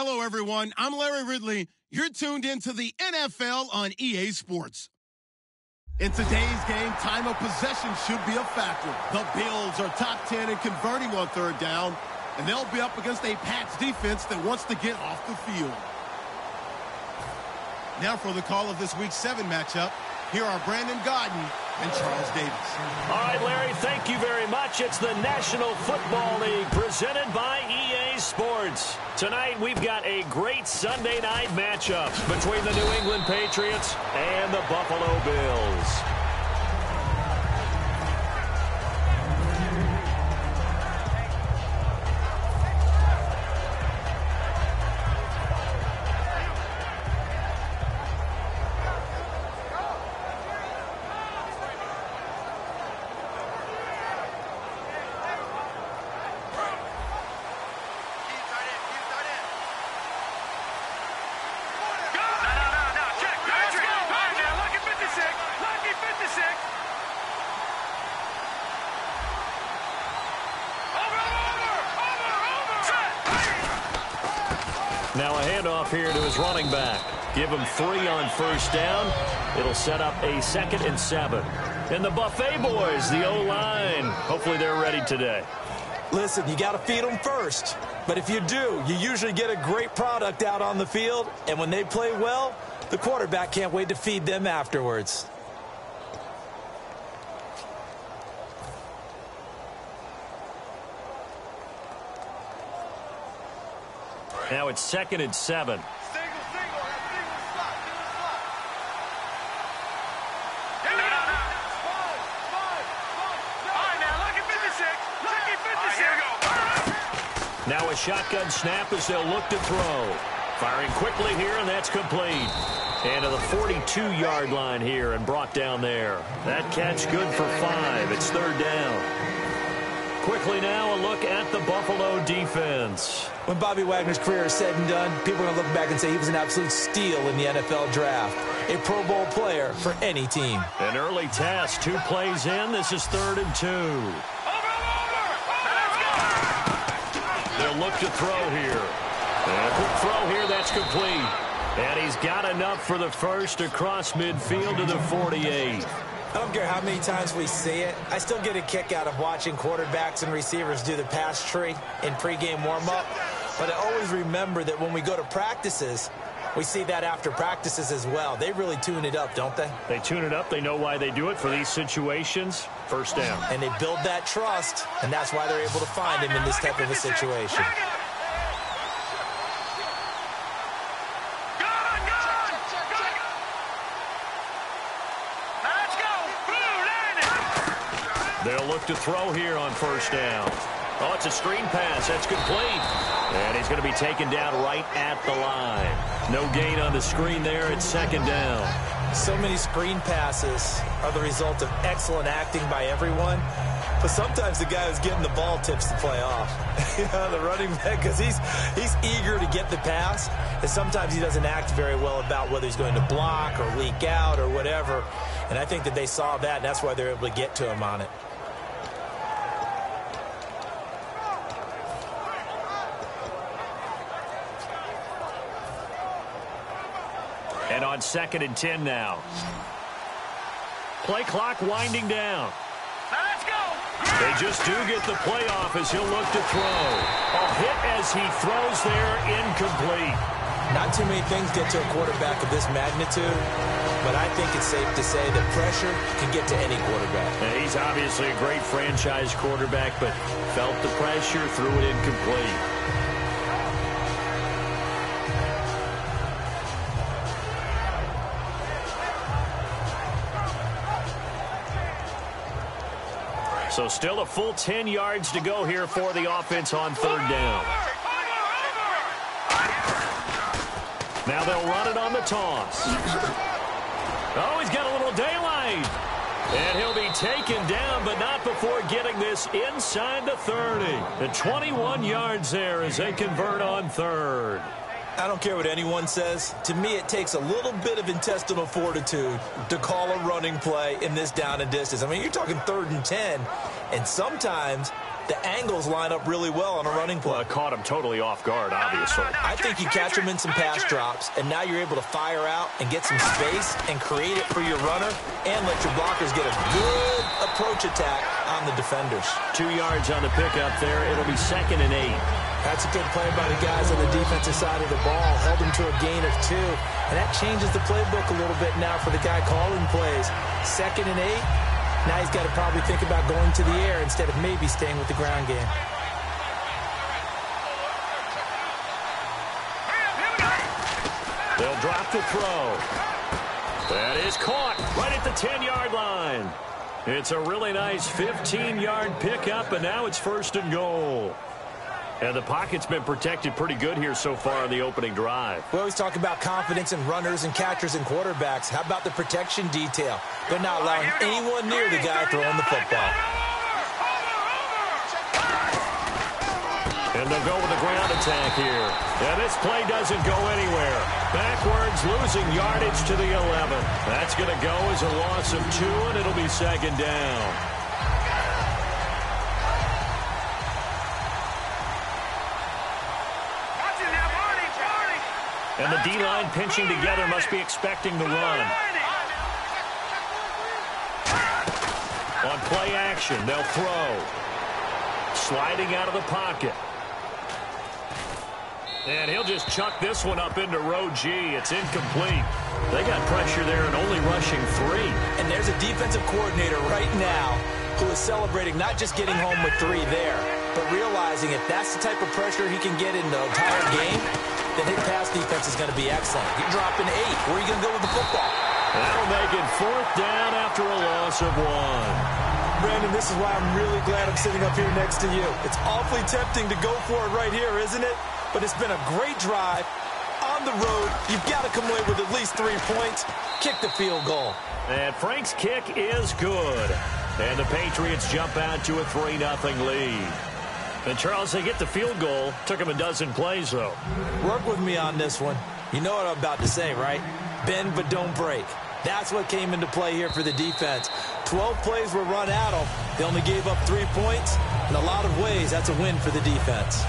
Hello, everyone. I'm Larry Ridley. You're tuned into the NFL on EA Sports. In today's game, time of possession should be a factor. The Bills are top 10 in converting on third down, and they'll be up against a Pats defense that wants to get off the field. Now for the call of this Week 7 matchup, here are Brandon Godden and Charles Davis. All right, Larry, thank you very much. It's the National Football League presented by EA Sports. Tonight, we've got a great Sunday night matchup between the New England Patriots and the Buffalo Bills. Now a handoff here to his running back. Give him 3 on first down. It'll set up a 2nd and 7. And the Buffet boys, the O-line, hopefully they're ready today. Listen, you got to feed them first. But if you do, you usually get a great product out on the field. And when they play well, the quarterback can't wait to feed them afterwards. Now it's 2nd and 7. Now a shotgun snap as they'll look to throw. Firing quickly here, and that's complete. And to the 42-yard line here and brought down there. That catch good for 5. It's 3rd down. Quickly now, a look at the Buffalo defense. When Bobby Wagner's career is said and done, people are going to look back and say he was an absolute steal in the NFL draft. A Pro Bowl player for any team. An early test, 2 plays in. This is 3rd and 2. They'll look to throw here. And a quick throw here, that's complete. And he's got enough for the first across midfield to the 48. I don't care how many times we see it. I still get a kick out of watching quarterbacks and receivers do the pass tree in pregame warm-up. But I always remember that when we go to practices, we see that after practices as well. They really tune it up, don't they? They tune it up. They know why they do it for these situations. First down. And they build that trust, and that's why they're able to find him in this type of a situation. They'll look to throw here on first down. Oh, it's a screen pass. That's complete. And he's going to be taken down right at the line. No gain on the screen there. It's 2nd down. So many screen passes are the result of excellent acting by everyone. But sometimes the guy who's getting the ball tips the play off. You know, the running back, because he's eager to get the pass. And sometimes he doesn't act very well about whether he's going to block or leak out or whatever. And I think that they saw that, and that's why they're able to get to him on it. And on 2nd and 10 now. Play clock winding down. Let's go. They just do get the play off as he'll look to throw. A hit as he throws there, incomplete. Not too many things get to a quarterback of this magnitude, but I think it's safe to say that pressure can get to any quarterback. And he's obviously a great franchise quarterback, but felt the pressure, threw it incomplete. So still a full 10 yards to go here for the offense on 3rd down. Now they'll run it on the toss. Oh, he's got a little daylight. And he'll be taken down, but not before getting this inside the 30. The 21 yards there as they convert on 3rd. I don't care what anyone says. To me, it takes a little bit of intestinal fortitude to call a running play in this down and distance. I mean, you're talking 3rd and 10, and sometimes The angles line up really well on a running play. Well, caught him totally off guard, obviously. I think you catch him in some pass drops, and now you're able to fire out and get some space and create it for your runner and let your blockers get a good approach attack on the defenders. 2 yards on the pickup there. It'll be 2nd and 8. That's a good play by the guys on the defensive side of the ball. Held them to a gain of 2. And that changes the playbook a little bit now for the guy calling plays. 2nd and 8. Now he's got to probably think about going to the air instead of maybe staying with the ground game. They'll drop the throw. That is caught right at the 10-yard line. It's a really nice 15-yard pickup, and now it's 1st and goal. And the pocket's been protected pretty good here so far on the opening drive. We always talk about confidence in runners and catchers and quarterbacks. How about the protection detail? They're not allowing anyone near the guy throwing the football. And they'll go with the ground attack here. And this play doesn't go anywhere. Backwards, losing yardage to the 11. That's going to go as a loss of 2, and it'll be 2nd down. And the D-line pinching together must be expecting the run. On play action, they'll throw. Sliding out of the pocket. And he'll just chuck this one up into row G. It's incomplete. They got pressure there and only rushing 3. And there's a defensive coordinator right now who is celebrating not just getting home with 3 there, but realizing if that's the type of pressure he can get in the entire game, then his pass defense is going to be excellent. You're dropping 8. Where are you going to go with the football? That'll make it 4th down after a loss of 1. Brandon, this is why I'm really glad I'm sitting up here next to you. It's awfully tempting to go for it right here, isn't it? But it's been a great drive. On the road, you've got to come away with at least 3 points. Kick the field goal. And Frank's kick is good. And the Patriots jump out to a 3-0 lead. And, Charles, they get the field goal. Took them a dozen plays, though. Work with me on this one. You know what I'm about to say, right? Bend but don't break. That's what came into play here for the defense. 12 plays were run at them. They only gave up 3 points. In a lot of ways, that's a win for the defense.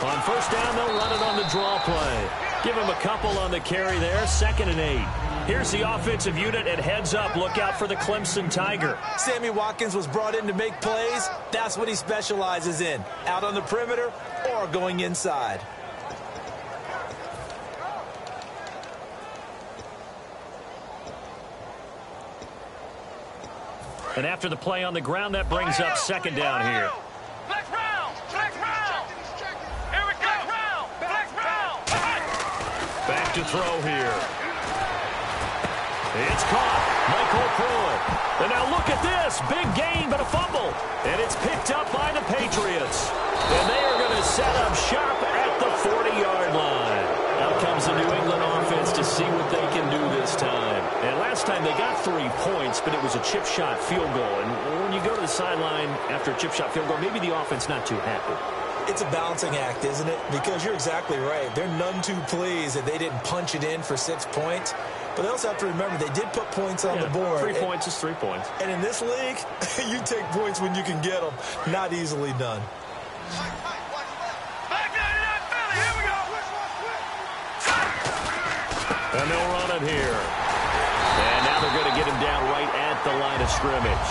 On 1st down, they'll run it on the draw play. Give him a couple on the carry there. 2nd and 8. Here's the offensive unit at heads up. Look out for the Clemson Tiger. Sammy Watkins was brought in to make plays. That's what he specializes in. Out on the perimeter or going inside. And after the play on the ground, that brings up 2nd down here. Back to throw here. It's caught. Michael Pruitt. And now look at this. Big gain, but a fumble. And it's picked up by the Patriots. And they are going to set up shop at the 40-yard line. Out comes the New England offense to see what they can do this time. And last time they got 3 points, but it was a chip shot field goal. And when you go to the sideline after a chip shot field goal, maybe the offense not too happy. It's a balancing act, isn't it? Because you're exactly right. They're none too pleased that they didn't punch it in for 6 points. But they also have to remember they did put points on the board. 3 points is 3 points. And in this league, you take points when you can get them. Not easily done. And they'll run it here. And now they're going to get him down right at the line of scrimmage.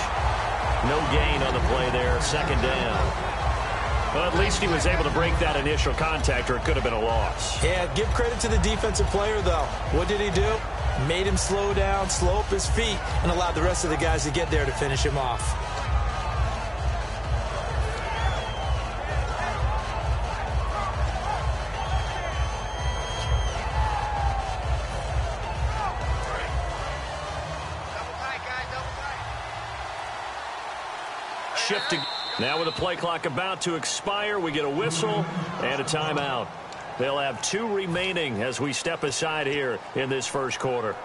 No gain on the play there. 2nd down. Well, at least he was able to break that initial contact, or it could have been a loss. Yeah, give credit to the defensive player, though. What did he do? Made him slow down, slow up his feet, and allowed the rest of the guys to get there to finish him off. Shifting. Now with the play clock about to expire, we get a whistle and a timeout. They'll have 2 remaining as we step aside here in this first quarter.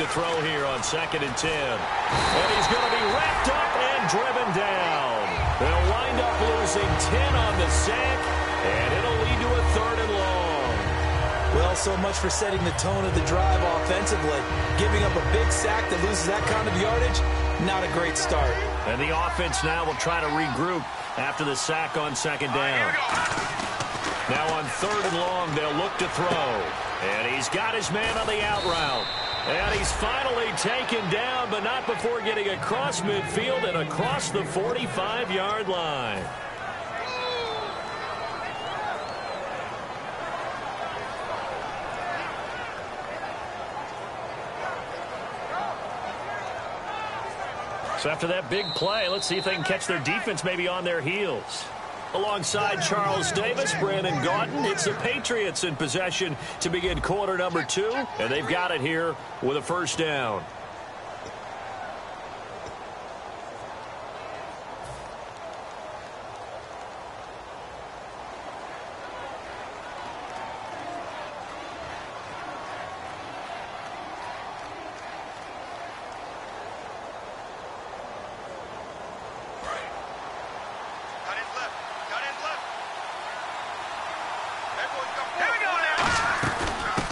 to throw here on 2nd and 10. And he's going to be wrapped up and driven down. They'll wind up losing 10 on the sack, and it'll lead to a 3rd and long. Well, so much for setting the tone of the drive offensively. Giving up a big sack that loses that kind of yardage, not a great start. And the offense now will try to regroup after the sack on 2nd down. Now on 3rd and long, they'll look to throw. And he's got his man on the out route. And he's finally taken down, but not before getting across midfield and across the 45-yard line. So after that big play, let's see if they can catch their defense maybe on their heels. Alongside Charles Davis, Brandon Gaudin, it's the Patriots in possession to begin quarter number 2, and they've got it here with a 1st down.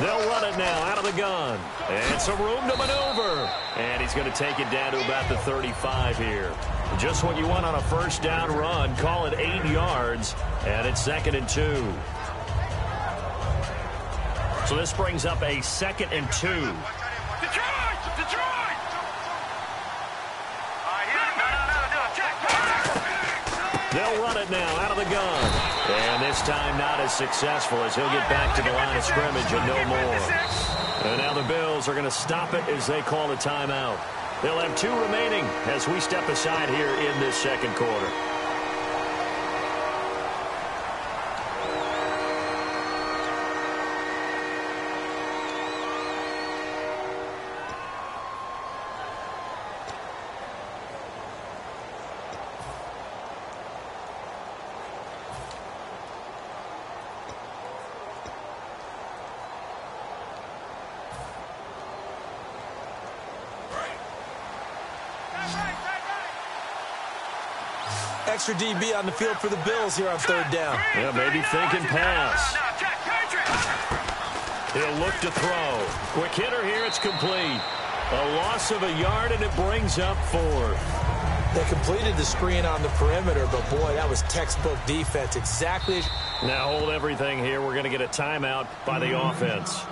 They'll run it now out of the gun. And some room to maneuver. And he's going to take it down to about the 35 here. Just what you want on a 1st down run. Call it 8 yards. And it's 2nd and 2. So this brings up a 2nd and 2. They'll run it now out of the gun. And this time not as successful as he'll get back to the line of scrimmage and no more. And now the Bills are going to stop it as they call a timeout. They'll have 2 remaining as we step aside here in this 2nd quarter. Extra DB on the field for the Bills here on 3rd down. Yeah, maybe thinking pass. He'll look to throw. Quick hitter here, it's complete. A loss of a yard, and it brings up 4th. They completed the screen on the perimeter, but boy, that was textbook defense. Exactly. Now hold everything here. We're going to get a timeout by the offense.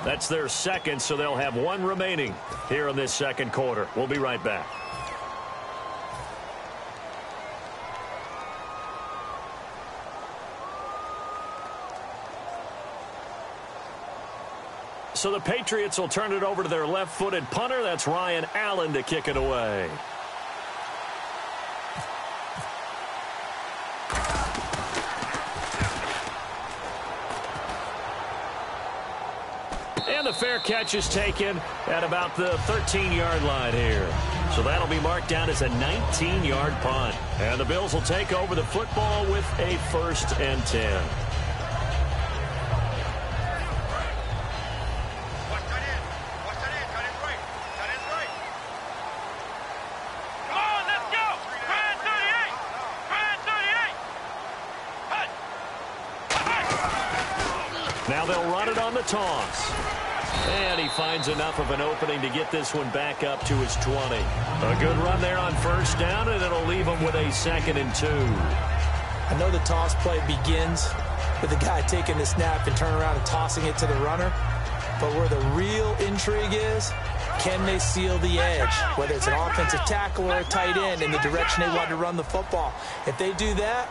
That's their 2nd, so they'll have 1 remaining here in this 2nd quarter. We'll be right back. So the Patriots will turn it over to their left-footed punter. That's Ryan Allen to kick it away. And the fair catch is taken at about the 13-yard line here. So that'll be marked down as a 19-yard punt. And the Bills will take over the football with a 1st and 10. Now they'll run it on the toss. And he finds enough of an opening to get this one back up to his 20. A good run there on 1st down, and it'll leave him with a 2nd and 2. I know the toss play begins with the guy taking the snap and turning around and tossing it to the runner. But where the real intrigue is, can they seal the edge? Whether it's an offensive tackle or a tight end in the direction they want to run the football. If they do that,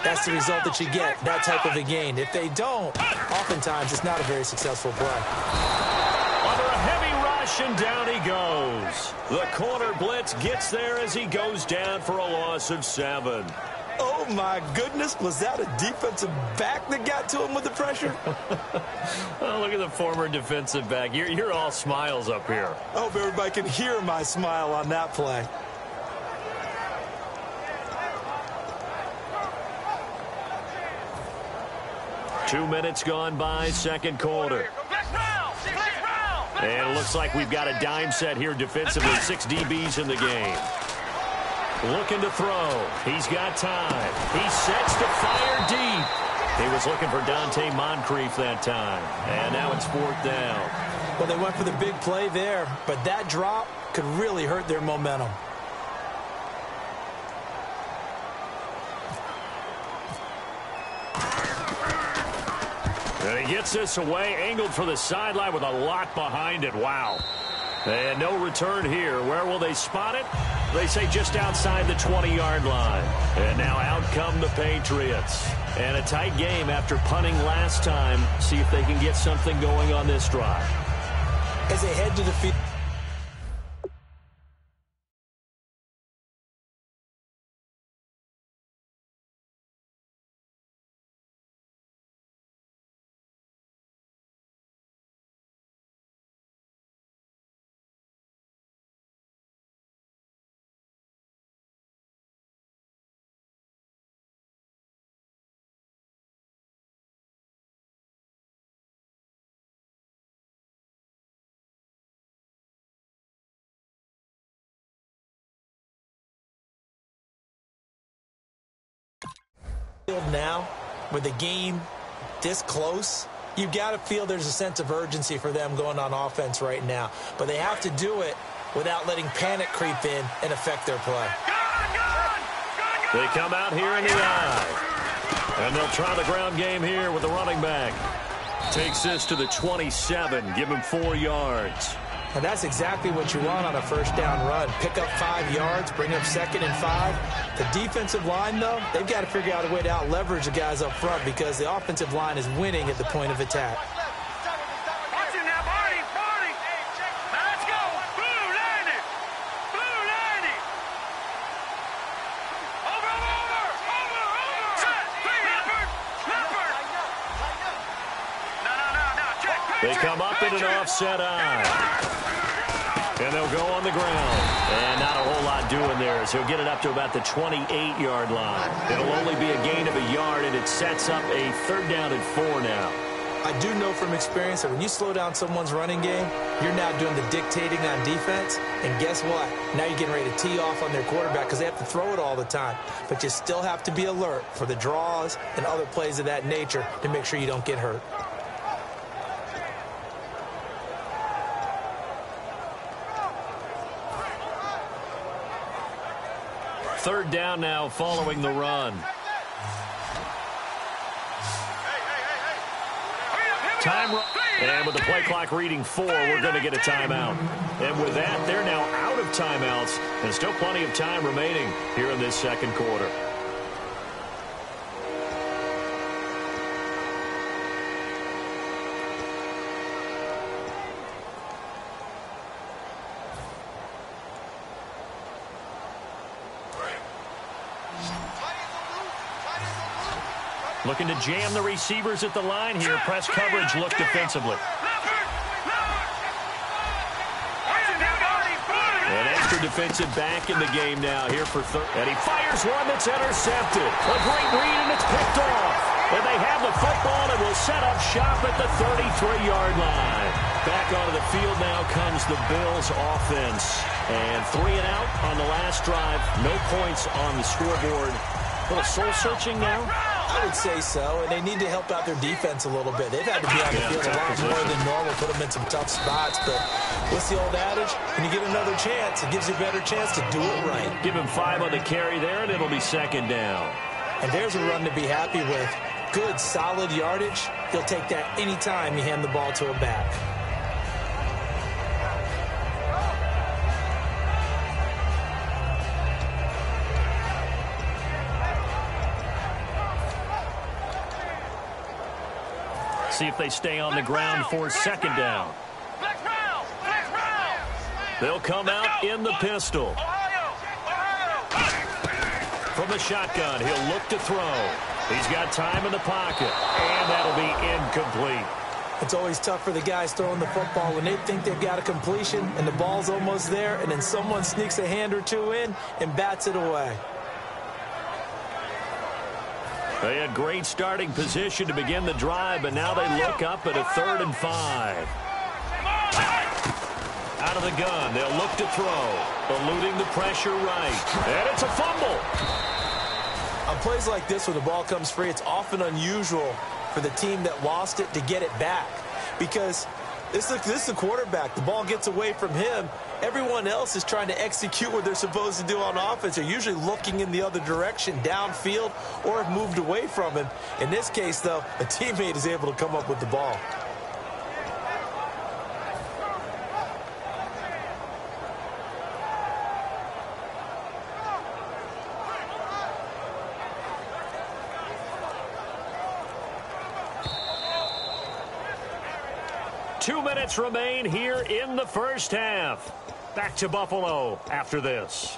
that's the result that you get, that type of a gain. If they don't, oftentimes it's not a very successful play. Under a heavy rush, and down he goes. The corner blitz gets there as he goes down for a loss of 7. Oh, my goodness. Was that a defensive back that got to him with the pressure? Oh, look at the former defensive back. You're all smiles up here. I hope everybody can hear my smile on that play. Two minutes gone by, 2nd quarter. And it looks like we've got a dime set here defensively. 6 DBs in the game. Looking to throw. He's got time. He sets to fire deep. He was looking for Dante Moncrief that time. And now it's 4th down. Well, they went for the big play there, but that drop could really hurt their momentum. And he gets this away, angled for the sideline with a lot behind it. Wow. And no return here. Where will they spot it? They say just outside the 20-yard line. And now out come the Patriots. And a tight game after punting last time. See if they can get something going on this drive. As they head to the field. Now, with the game this close, you've got to feel there's a sense of urgency for them going on offense right now. But they have to do it without letting panic creep in and affect their play. They come out here in the eye. And they'll try the ground game here with the running back. Takes this to the 27. Give him 4 yards. And that's exactly what you want on a first down run. Pick up 5 yards, bring up 2nd and 5. The defensive line, though, they've got to figure out a way to out-leverage the guys up front because the offensive line is winning at the point of attack. Watch him now, Barney. Now let's go. Blue 90. Over. Set. Leopard. No. Check. They come up in an offset eye. And they'll go on the ground. And not a whole lot doing there as he'll get it up to about the 28-yard line. It'll only be a gain of a yard, and it sets up a 3rd down and 4 now. I do know from experience that when you slow down someone's running game, you're now doing the dictating on defense. And guess what? Now you're getting ready to tee off on their quarterback because they have to throw it all the time. But you still have to be alert for the draws and other plays of that nature to make sure you don't get hurt. Third down now following the run. And with the play clock reading 4, we're going to get a timeout. And with that, they're now out of timeouts. And still plenty of time remaining here in this second quarter. Looking to jam the receivers at the line here. Press coverage, look defensively. An extra defensive back in the game now here for third. And he fires one that's intercepted. A great read, and it's picked off. And they have the football and will set up shop at the 33-yard line. Back onto the field now comes the Bills offense. And 3 and out on the last drive. No points on the scoreboard. A little soul-searching now. I would say so, and they need to help out their defense a little bit. They've had to be on the field a lot more than normal, put them in some tough spots. But what's the old adage? When you get another chance, it gives you a better chance to do it right. Give him 5 on the carry there, and it'll be 2nd down. And there's a run to be happy with. Good, solid yardage. He'll take that anytime you hand the ball to a back. See if they stay on the ground for 2nd down. They'll come out in the pistol. From the shotgun, he'll look to throw. He's got time in the pocket, and that'll be incomplete. It's always tough for the guys throwing the football when they think they've got a completion and the ball's almost there, and then someone sneaks a hand or two in and bats it away. They had great starting position to begin the drive, but now they look up at a 3rd and 5. of the gun. They'll look to throw. Eluding the pressure right. And it's a fumble. On plays like this where the ball comes free, it's often unusual for the team that lost it to get it back. Because this is the quarterback. The ball gets away from him. Everyone else is trying to execute what they're supposed to do on offense. They're usually looking in the other direction, downfield, or have moved away from him. In this case, though, a teammate is able to come up with the ball. Two minutes remain here in the first half. Back to Buffalo after this.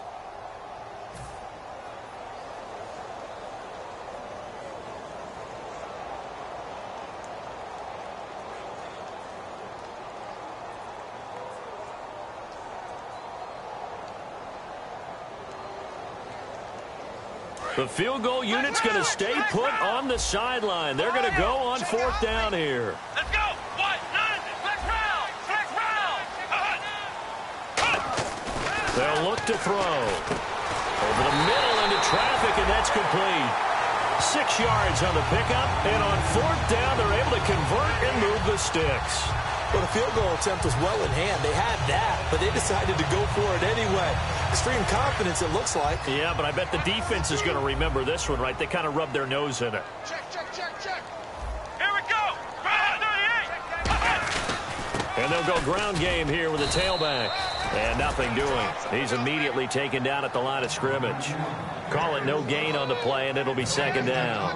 The field goal unit's going to stay put on the sideline. They're going to go on fourth down here. Let's go. They'll look to throw. Over the middle into traffic, and that's complete. 6 yards on the pickup, and on fourth down, they're able to convert and move the sticks. Well, the field goal attempt was well in hand. They had that, but they decided to go for it anyway. Extreme confidence, it looks like. Yeah, but I bet the defense is going to remember this one, right? They kind of rubbed their nose in it. Check. Here we go. 38. And they'll go ground game here with a tailback. And nothing doing. He's immediately taken down at the line of scrimmage. Call it no gain on the play, and it'll be second down.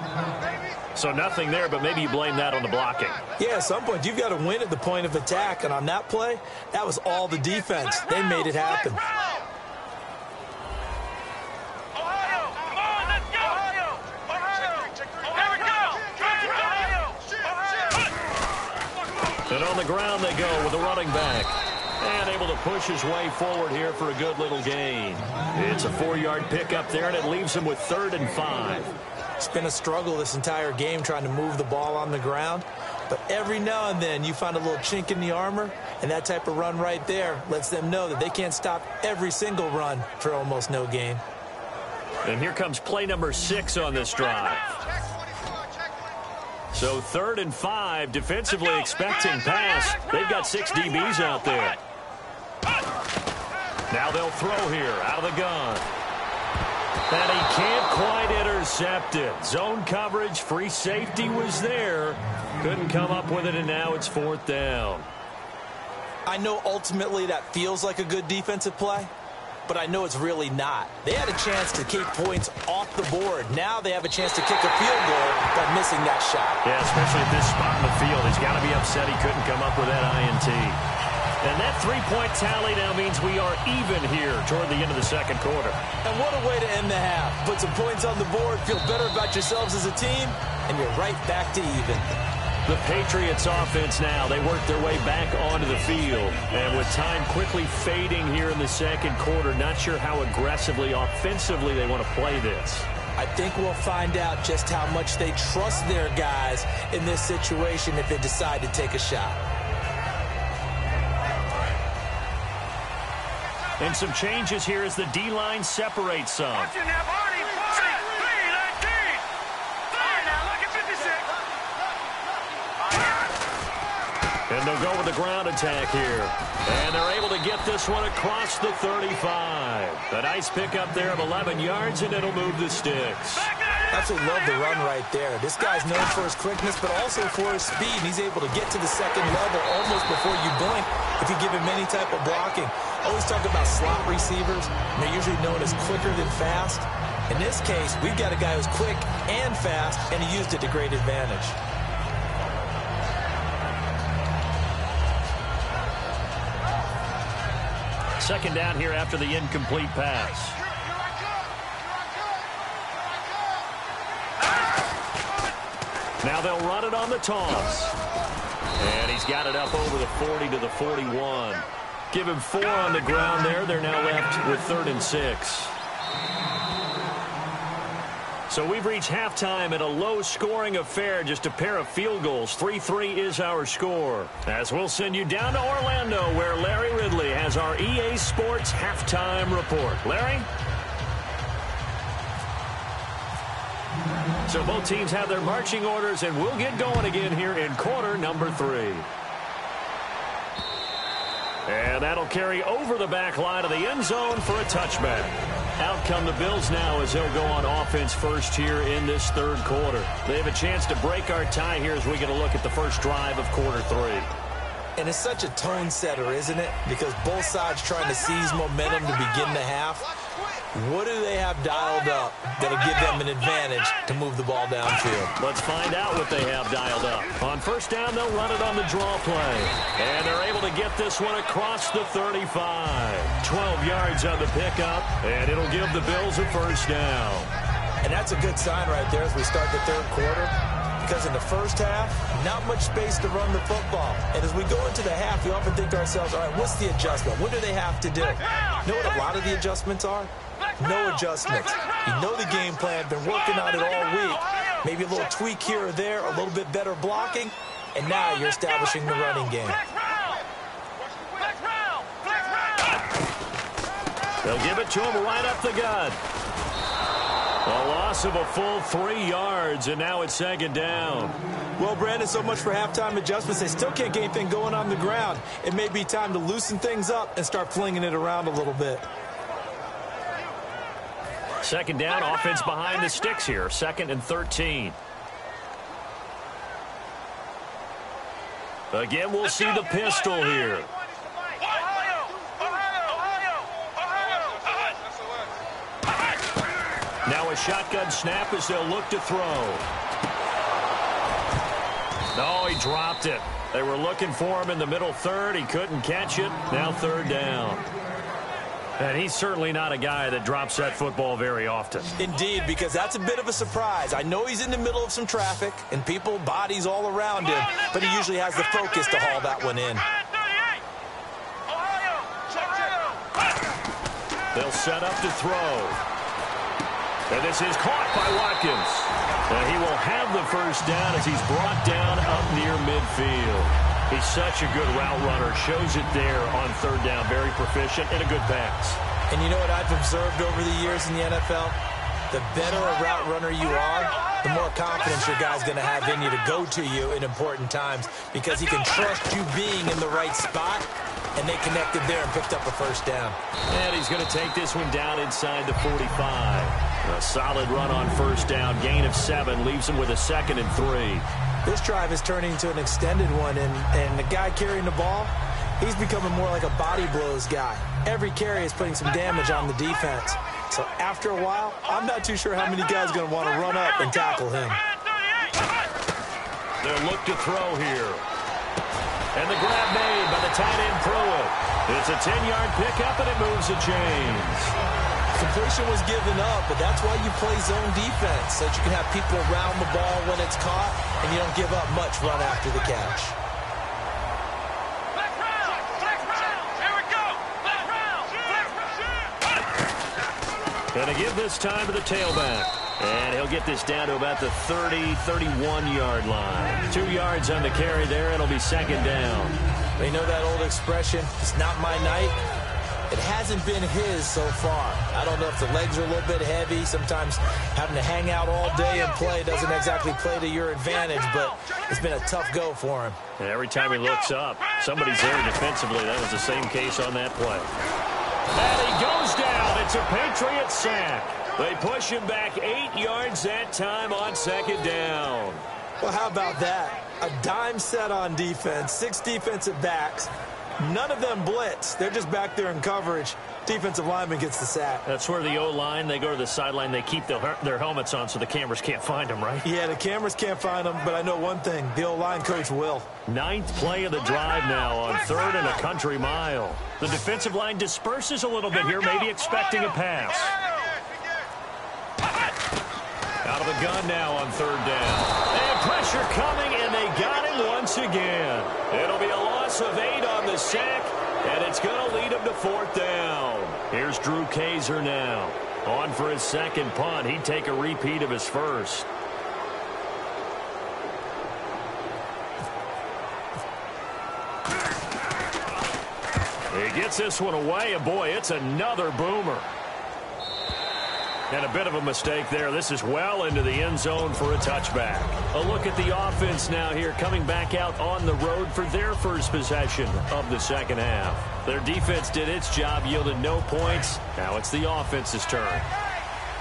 So nothing there, but maybe you blame that on the blocking. Yeah, at some point, you've got to win at the point of attack. And on that play, that was all the defense. They made it happen. Ohio, come on, let's go. Ohio. And on the ground they go with the running back. And able to push his way forward here for a good little gain. It's a 4-yard pickup there, and it leaves him with 3rd and 5. It's been a struggle this entire game trying to move the ball on the ground. But every now and then you find a little chink in the armor, and that type of run right there lets them know that they can't stop every single run for almost no gain. And here comes play number 6 on this drive. So 3rd and 5, defensively expecting pass. They've got 6 DBs out there. Now they'll throw here out of the gun. And he can't quite intercept it. Zone coverage, free safety was there. Couldn't come up with it, and now it's 4th down. I know ultimately that feels like a good defensive play, but I know it's really not. They had a chance to keep points off the board. Now they have a chance to kick a field goal by missing that shot. Yeah, especially at this spot in the field. He's got to be upset he couldn't come up with that INT. And that 3-point tally now means we are even here toward the end of the second quarter. And what a way to end the half. Put some points on the board, feel better about yourselves as a team, and you're right back to even. The Patriots offense now, they work their way back onto the field. And with time quickly fading here in the second quarter, not sure how aggressively, offensively they want to play this. I think we'll find out just how much they trust their guys in this situation if they decide to take a shot. And some changes here as the D-line separates some. Watching that body, 43, 19. Fire now, look at 56. And they'll go with the ground attack here. And they're able to get this one across the 35. A nice pickup there of 11 yards, and it'll move the sticks. Absolutely love the run right there. This guy's known for his quickness, but also for his speed. He's able to get to the second level almost before you blink if you give him any type of blocking. Always talk about slot receivers, and they're usually known as quicker than fast. In this case, we've got a guy who's quick and fast, and he used it to great advantage. Second down here after the incomplete pass. Now they'll run it on the toss. And he's got it up over the 40 to the 41. Give him 4 on the ground there. They're now left with 3rd and 6. So we've reached halftime at a low-scoring affair, just a pair of field goals. 3-3 is our score. As we'll send you down to Orlando, where Larry Ridley has our EA Sports halftime report. Larry? So both teams have their marching orders, and we'll get going again here in quarter number 3. And that'll carry over the back line of the end zone for a touchback. Out come the Bills now as they'll go on offense first here in this third quarter. They have a chance to break our tie here as we get a look at the first drive of quarter 3. And it's such a tone setter, isn't it? Because both sides trying to seize momentum to begin the half. What do they have dialed up that'll give them an advantage to move the ball downfield? Let's find out what they have dialed up. On first down, they'll run it on the draw play. And they're able to get this one across the 35. 12 yards on the pickup, and it'll give the Bills a first down. And that's a good sign right there as we start the third quarter. Because in the first half, not much space to run the football. And as we go into the half, we often think to ourselves, all right, what's the adjustment? What do they have to do? You know what a lot of the adjustments are? No adjustments. You know the game plan, been working on it all week. Maybe a little tweak here or there, a little bit better blocking, and now you're establishing the running game. They'll give it to him right up the gut. A loss of a full 3 yards, and now it's second down. Well, Brandon, so much for halftime adjustments. They still can't get anything going on the ground. It may be time to loosen things up and start flinging it around a little bit. Second down, offense behind the sticks here. 2nd and 13. Again, we'll see the pistol here. Now a shotgun snap as they'll look to throw. No, he dropped it. They were looking for him in the middle third. He couldn't catch it. Now third down. And he's certainly not a guy that drops that football very often. Indeed, because that's a bit of a surprise. I know he's in the middle of some traffic and people, bodies all around him, but he usually has the focus to haul that one in. They'll set up to throw. And this is caught by Watkins. And he will have the first down as he's brought down up near midfield. He's such a good route runner. Shows it there on third down. Very proficient and a good pass. And you know what I've observed over the years in the NFL? The better a route runner you are, the more confidence your guy's going to have in you to go to you in important times because he can trust you being in the right spot, and they connected there and picked up a first down. And he's going to take this one down inside the 45. A solid run on first down. Gain of 7 leaves him with a 2nd and 3. This drive is turning into an extended one, and the guy carrying the ball, he's becoming more like a body blows guy. Every carry is putting some damage on the defense. So after a while, I'm not too sure how many guys are going to want to run up and tackle him. They'll look to throw here. And the grab made by the tight end Pruitt. It's a 10-yard pickup, and it moves the chains. Completion was given up, but that's why you play zone defense, so that you can have people around the ball when it's caught, and you don't give up much run after the catch. Going to give this time to the tailback. And he'll get this down to about the 30, 31-yard line. 2 yards on the carry there. It'll be second down. You know that old expression, it's not my night? It hasn't been his so far. I don't know if the legs are a little bit heavy. Sometimes having to hang out all day and play doesn't exactly play to your advantage, but it's been a tough go for him. And every time he looks up, somebody's there defensively. That was the same case on that play. And he goes down. It's a Patriot sack. They push him back 8 yards that time on second down. Well, how about that? A dime set on defense, 6 defensive backs. None of them blitz. They're just back there in coverage. Defensive lineman gets the sack. That's where the O-line, they go to the sideline, they keep their helmets on so the cameras can't find them, right? Yeah, the cameras can't find them, but I know one thing. The O-line coach will. 9th play of the drive now on 3rd and a country mile. The defensive line disperses a little bit here, maybe expecting a pass. Out of the gun now on 3rd down. And pressure coming, and they got him once again. It'll be a loss of 8 on the sack, and it's going to lead him to 4th down. Here's Drew Kaiser now. On for his second punt. He'd take a repeat of his first. He gets this one away, and boy, it's another boomer. And a bit of a mistake there. This is well into the end zone for a touchback. A look at the offense now here, coming back out on the road for their first possession of the second half. Their defense did its job, yielded no points. Now it's the offense's turn.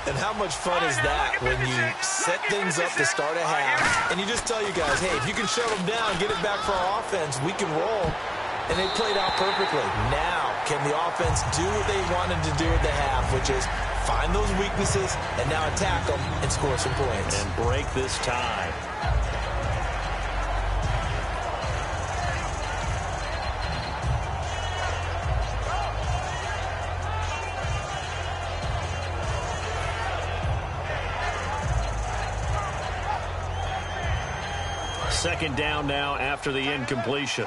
And how much fun is that when you set things up to start a half, and you just tell you guys, hey, if you can shut them down, get it back for our offense, we can roll. And they played out perfectly. Now, can the offense do what they wanted to do at the half, which is find those weaknesses and now attack them and score some points. And break this tie. Second down now after the incompletion.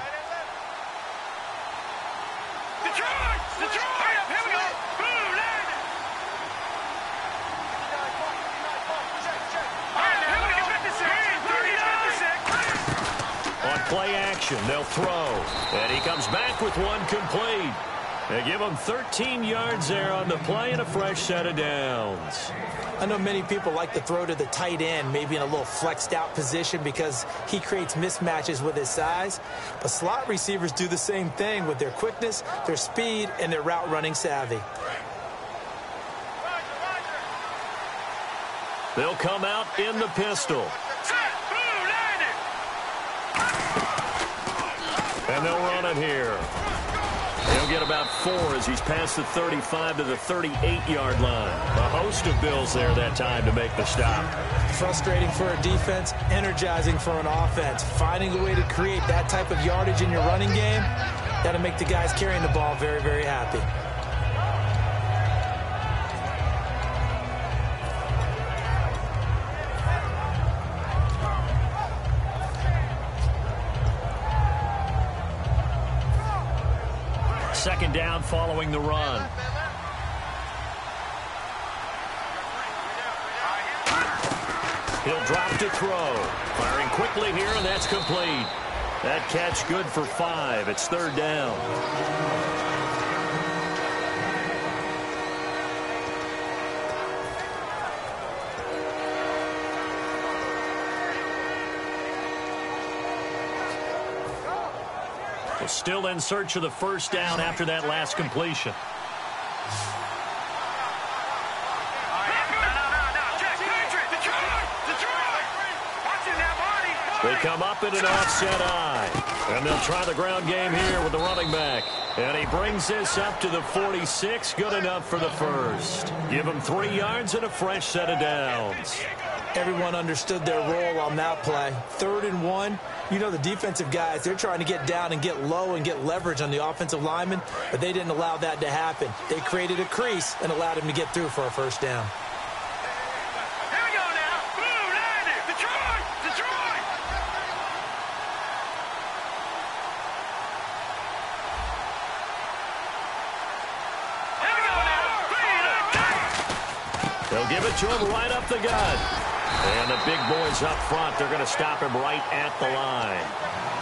Play action, they'll throw. And he comes back with one complete. They give him 13 yards there on the play and a fresh set of downs. I know many people like to throw to the tight end, maybe in a little flexed out position because he creates mismatches with his size. But slot receivers do the same thing with their quickness, their speed, and their route running savvy. They'll come out in the pistol. And they'll run it here. He'll get about 4 as he's past the 35 to the 38-yard line. A host of Bills there that time to make the stop. Frustrating for a defense, energizing for an offense. Finding a way to create that type of yardage in your running game, that'll make the guys carrying the ball very, very happy. Second down following the run. He'll drop to throw. Firing quickly here, and that's complete. That catch good for 5. It's third down. Still in search of the first down after that last completion. They come up in an offset eye. And they'll try the ground game here with the running back. And he brings this up to the 46. Good enough for the first. Give him 3 yards and a fresh set of downs. Everyone understood their role on that play. 3rd and 1. You know the defensive guys, they're trying to get down and get low and get leverage on the offensive lineman, but they didn't allow that to happen. They created a crease and allowed him to get through for a first down. Here we go now. Blue, landed. Detroit! Detroit! Here we go now. They'll give it to him right up the gut. And the big boys up front, they're going to stop him right at the line.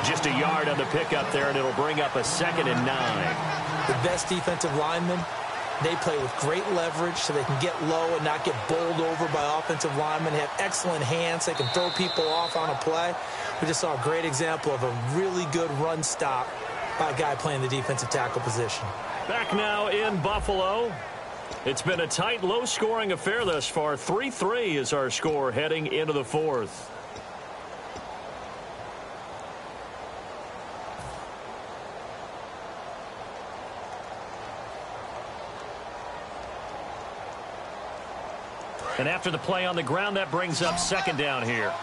Just a yard on the pickup there, and it'll bring up a 2nd and 9. The best defensive linemen, they play with great leverage so they can get low and not get bowled over by offensive linemen. They have excellent hands. They can throw people off on a play. We just saw a great example of a really good run stop by a guy playing the defensive tackle position. Back now in Buffalo. It's been a tight, low-scoring affair thus far. 3-3 is our score heading into the 4th. And after the play on the ground, that brings up 2nd down here.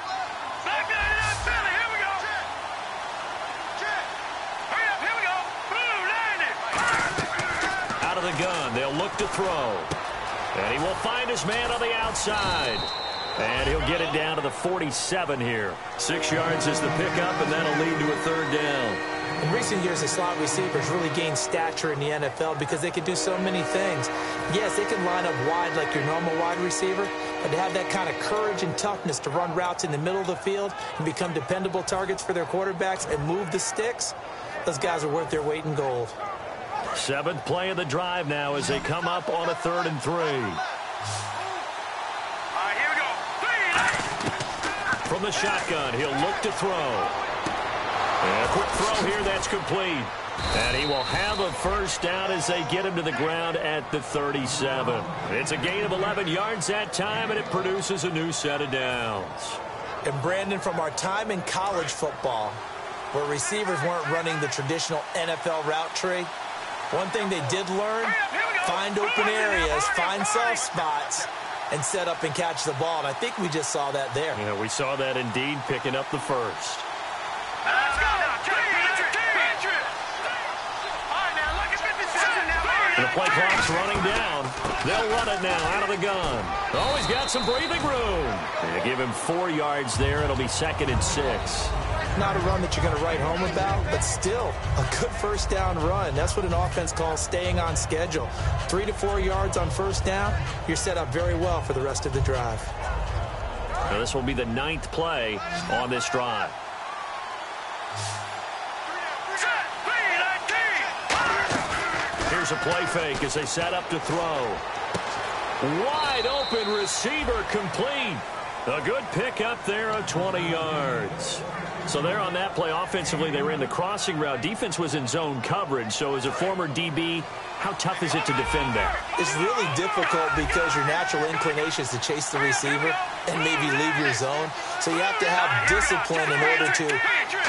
The gun. They'll look to throw. And he will find his man on the outside. And he'll get it down to the 47 here. 6 yards is the pickup, and that'll lead to a third down. In recent years, the slot receivers really gained stature in the NFL because they can do so many things. Yes, they can line up wide like your normal wide receiver, but to have that kind of courage and toughness to run routes in the middle of the field and become dependable targets for their quarterbacks and move the sticks, those guys are worth their weight in gold. 7th play of the drive now as they come up on a 3rd and 3. Here we go. From the shotgun, he'll look to throw. And a quick throw here, that's complete. And he will have a first down as they get him to the ground at the 37. It's a gain of 11 yards that time, and it produces a new set of downs. And Brandon, from our time in college football, where receivers weren't running the traditional NFL route tree, one thing they did learn, find open areas, find soft spots, and set up and catch the ball. And I think we just saw that there. Yeah, we saw that indeed, picking up the first. Let's go. The play clock's running down. They'll run it now out of the gun. Oh, he's got some breathing room. They give him 4 yards there. It'll be 2nd and 6. Not a run that you're going to write home about, but still a good first down run. That's what an offense calls staying on schedule. 3 to 4 yards on first down, you're set up very well for the rest of the drive. Now this will be the 9th play on this drive. Here's a play fake as they set up to throw. Wide open receiver complete. A good pickup there of 20 yards. So there on that play, offensively, they ran the crossing route. Defense was in zone coverage. So as a former DB, how tough is it to defend that? It's really difficult because your natural inclination is to chase the receiver and maybe leave your zone. So you have to have discipline in order to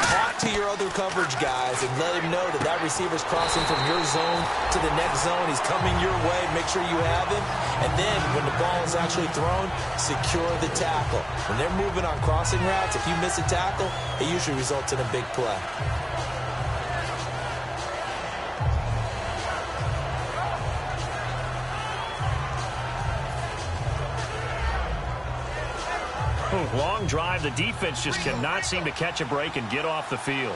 talk to your other coverage guys and let him know that that receiver's crossing from your zone to the next zone. He's coming your way. Make sure you have him. And then when the ball is actually thrown, secure the tackle. When they're moving on crossing routes, if you miss a tackle, it usually results in a big play. Long drive. The defense just cannot seem to catch a break and get off the field. Here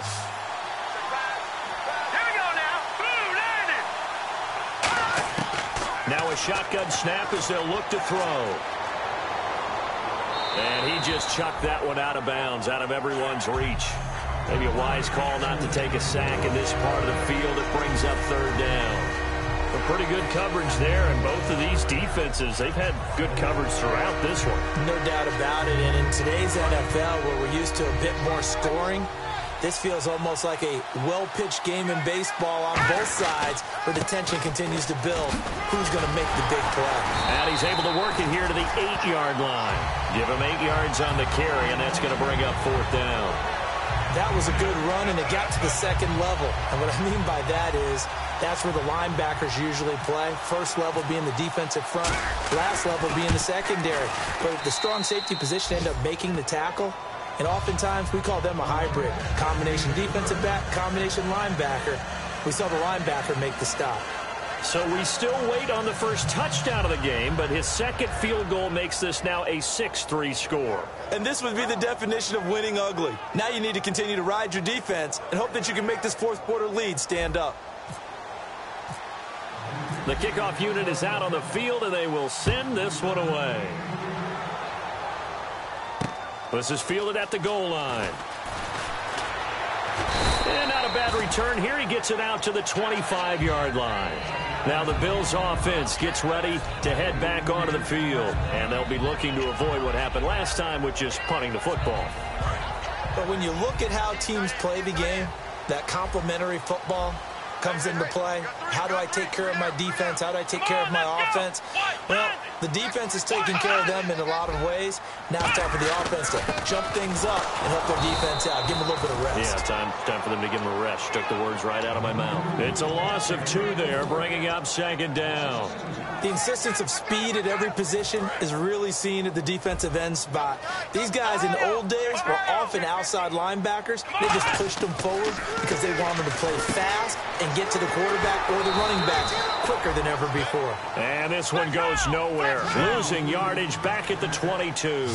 we go now. Blue landed. Now a shotgun snap as they'll look to throw. And he just chucked that one out of bounds, out of everyone's reach. Maybe a wise call not to take a sack in this part of the field. It brings up 3rd down. A pretty good coverage there, and both of these defenses, they've had good coverage throughout this one. No doubt about it, and in today's NFL, where we're used to a bit more scoring, this feels almost like a well-pitched game in baseball on both sides, where the tension continues to build. Who's going to make the big play? And he's able to work it here to the 8-yard line. Give him 8 yards on the carry, and that's going to bring up 4th down. That was a good run, and it got to the 2nd level. And what I mean by that is that's where the linebackers usually play. First level being the defensive front, last level being the secondary. But the strong safety position ended up making the tackle, and oftentimes we call them a hybrid. Combination defensive back, combination linebacker. We saw the linebacker make the stop. So we still wait on the first touchdown of the game, but his 2nd field goal makes this now a 6-3 score. And this would be the definition of winning ugly. Now you need to continue to ride your defense and hope that you can make this 4th quarter lead stand up. The kickoff unit is out on the field, and they will send this one away. This is fielded at the goal line. And not a bad return here. He gets it out to the 25-yard line. Now the Bills offense gets ready to head back onto the field. And they'll be looking to avoid what happened last time, which is punting the football. But when you look at how teams play the game, that complementary football comes into play. How do I take care of my defense? How do I take care of my offense? Well, the defense is taking care of them in a lot of ways. Now it's time for the offense to jump things up and help their defense out. Give them a little bit of rest. Yeah, time for them to give them a rest. Took the words right out of my mouth. It's a loss of 2 there, bringing up 2nd down. The insistence of speed at every position is really seen at the defensive end spot. These guys in the old days were often outside linebackers. They just pushed them forward because they wanted to play fast and get to the quarterback or the running backs quicker than ever before. And this one goes nowhere. there. Losing yardage back at the 22.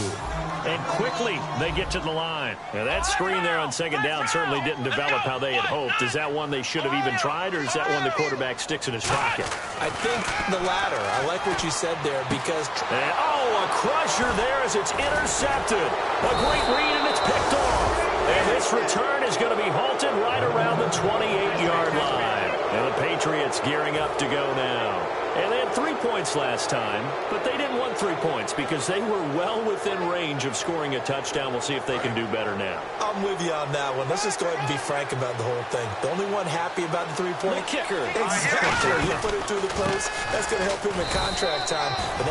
And quickly they get to the line. Now that screen there on second down certainly didn't develop how they had hoped. Is that one they should have even tried, or is that one the quarterback sticks in his pocket? I think the latter. I like what you said there because... And, a crusher there as it's intercepted. A great read, and it's picked off. And this return is going to be halted right around the 28-yard line. And the Patriots gearing up to go now. And they had 3 points last time, but they didn't want 3 points because they were well within range of scoring a touchdown. We'll see if they can do better now. I'm with you on that one. Let's just go ahead and be frank about the whole thing. The only one happy about the three-point kicker. Exactly. You put it through the post. That's going to help him in contract time. But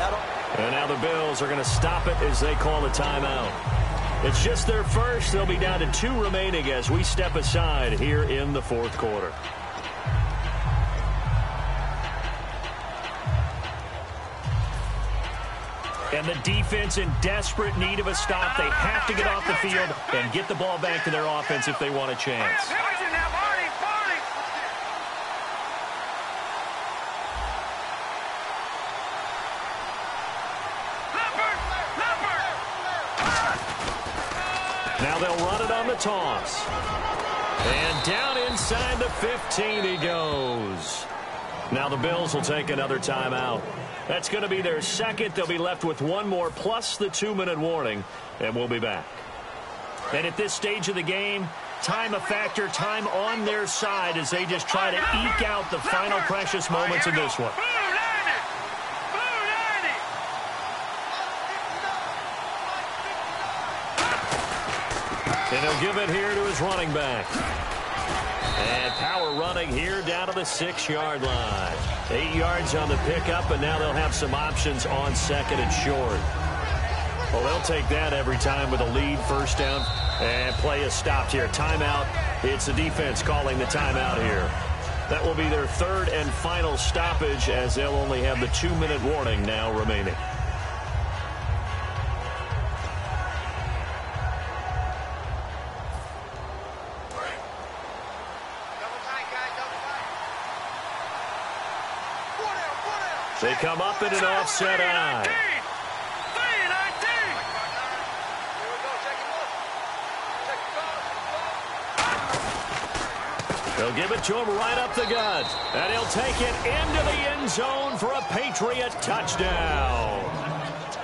and now the Bills are going to stop it as they call a timeout. It's just their first. They'll be down to 2 remaining as we step aside here in the fourth quarter. And the defense in desperate need of a stop. They have to get off the field and get the ball back to their offense if they want a chance. Now they'll run it on the toss. And down inside the 15 he goes. Now the Bills will take another timeout. That's going to be their second. They'll be left with one more plus the 2-minute warning, and we'll be back. And at this stage of the game, time a factor, time on their side as they just try to eke out the final precious moments of this one. And he'll give it here to his running back. And power running here down to the 6-yard line. 8 yards on the pickup, and now they'll have some options on second and short. Well, they'll take that every time with a lead, first down, and play is stopped here. Timeout. It's the defense calling the timeout here. That will be their third and final stoppage as they'll only have the 2-minute warning now remaining. They come up in an offset eye. They'll give it to him right up the gut. And he'll take it into the end zone for a Patriot touchdown.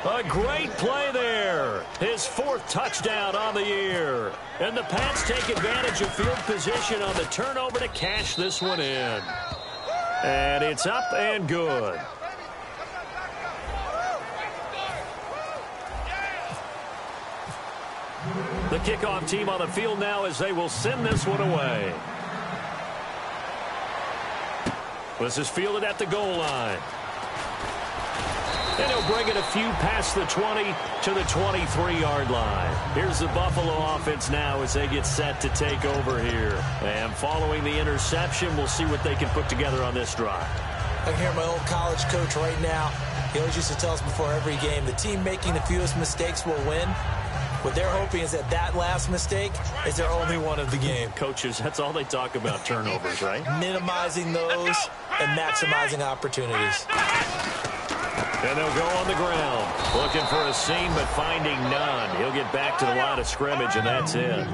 A great play there. His 4th touchdown on the year. And the Pats take advantage of field position on the turnover to cash this one in. And it's up and good. The kickoff team on the field now as they will send this one away. This is fielded at the goal line. And he'll bring it a few past the 20 to the 23-yard line. Here's the Buffalo offense now as they get set to take over here. And following the interception, we'll see what they can put together on this drive. I can hear my old college coach right now. He always used to tell us before every game, the team making the fewest mistakes will win. What they're hoping is that last mistake is their only one of the game. Coaches, that's all they talk about, turnovers, right? Minimizing those and maximizing opportunities. And they'll go on the ground, looking for a seam but finding none. He'll get back to the line of scrimmage, and that's it.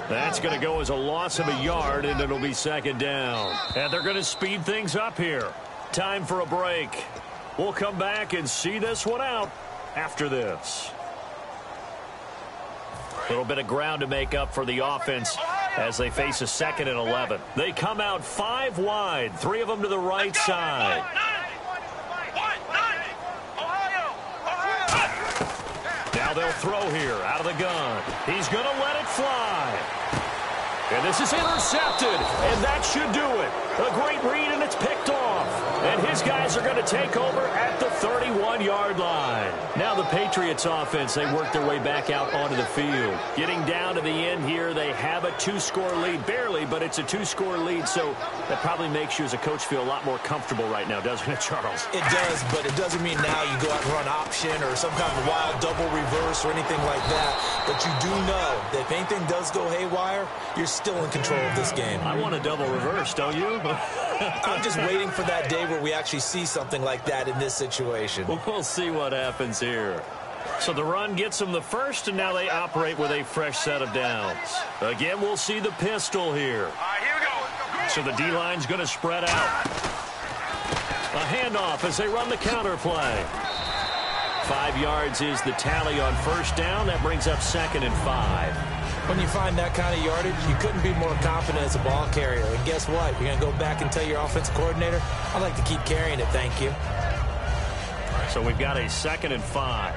That's going to go as a loss of a yard, and it'll be second down. And they're going to speed things up here. Time for a break. We'll come back and see this one out after this. A little bit of ground to make up for the offense as they face a 2nd and 11. They come out 5 wide, 3 of them to the right side. Now they'll throw here out of the gun. He's going to let it fly. And this is intercepted, and that should do it. A great read, and it's picked off. And his guys are going to take over at the 31-yard line. Now the Patriots offense, they work their way back out onto the field. Getting down to the end here, they have a 2-score lead. Barely, but it's a 2-score lead, so that probably makes you as a coach feel a lot more comfortable right now, doesn't it, Charles? It does, but it doesn't mean now you go out and run option or some kind of wild double reverse or anything like that. But you do know that if anything does go haywire, you're still in control of this game. I want a double reverse, don't you? I'm just waiting for that day where we actually see something like that in this situation. We'll see what happens here. So the run gets them the first, and now they operate with a fresh set of downs. Again, we'll see the pistol here. All right, here we go. So the D-line's going to spread out. A handoff as they run the counter play. 5 yards is the tally on first down. That brings up 2nd and 5. When you find that kind of yardage, you couldn't be more confident as a ball carrier. And guess what? You're going to go back and tell your offensive coordinator, I'd like to keep carrying it, thank you. So we've got a 2nd and 5.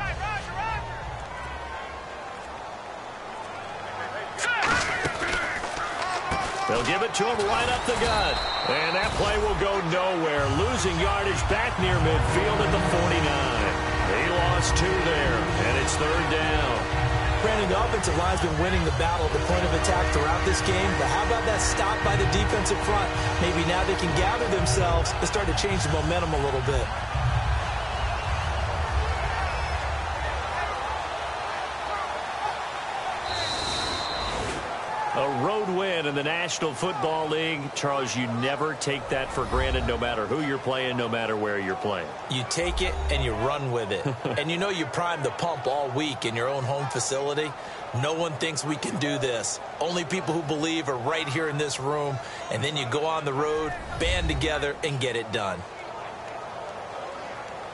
They'll give it to him right up the gut. And that play will go nowhere. Losing yardage back near midfield at the 49. He lost 2 there, and it's 3rd down. Brandon, the offensive line's been winning the battle at the point of attack throughout this game, but how about that stop by the defensive front? Maybe now they can gather themselves and start to change the momentum a little bit. A road win in the National Football League. Charles, you never take that for granted no matter who you're playing, no matter where you're playing. You take it and you run with it. And you know you primed the pump all week in your own home facility. No one thinks we can do this. Only people who believe are right here in this room. And then you go on the road, band together, and get it done.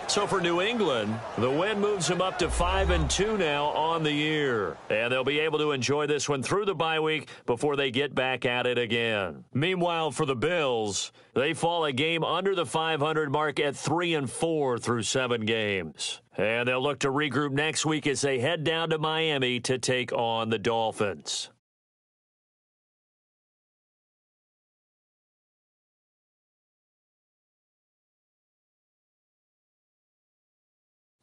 So for New England, the win moves them up to 5-2 now on the year. And they'll be able to enjoy this one through the bye week before they get back at it again. Meanwhile, for the Bills, they fall a game under the 500 mark at 3-4 through 7 games. And they'll look to regroup next week as they head down to Miami to take on the Dolphins.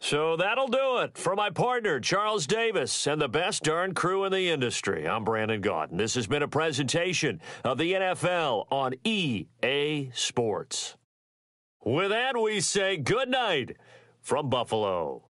So that'll do it. For my partner, Charles Davis, and the best darn crew in the industry, I'm Brandon Gaudin. This has been a presentation of the NFL on EA Sports. With that, we say good night from Buffalo.